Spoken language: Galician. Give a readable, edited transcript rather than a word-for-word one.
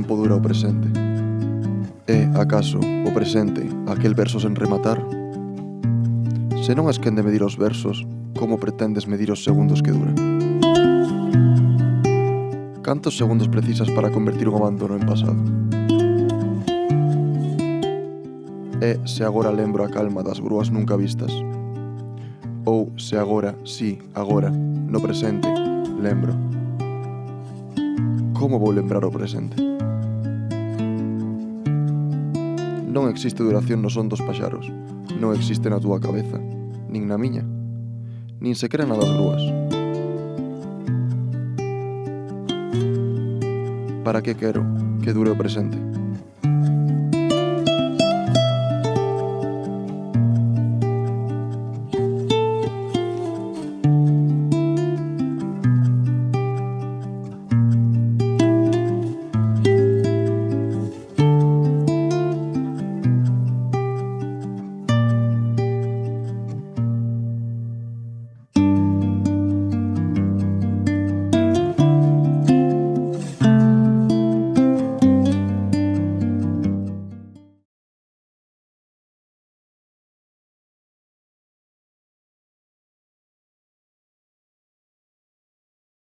tempo dura o presente? É, acaso, o presente aquel verso sen rematar? Se non es quen de medir os versos, como pretendes medir os segundos que dura? Cantos segundos precisas para convertir un abandono en pasado? É se agora lembro a calma das grúas nunca vistas? Ou se agora, sí, agora, no presente, lembro? Como vou lembrar o presente? Non existe duración no son dos paxaros, non existe na túa cabeza, nin na miña, nin sequera na das grúas. Para que quero que dure o presente?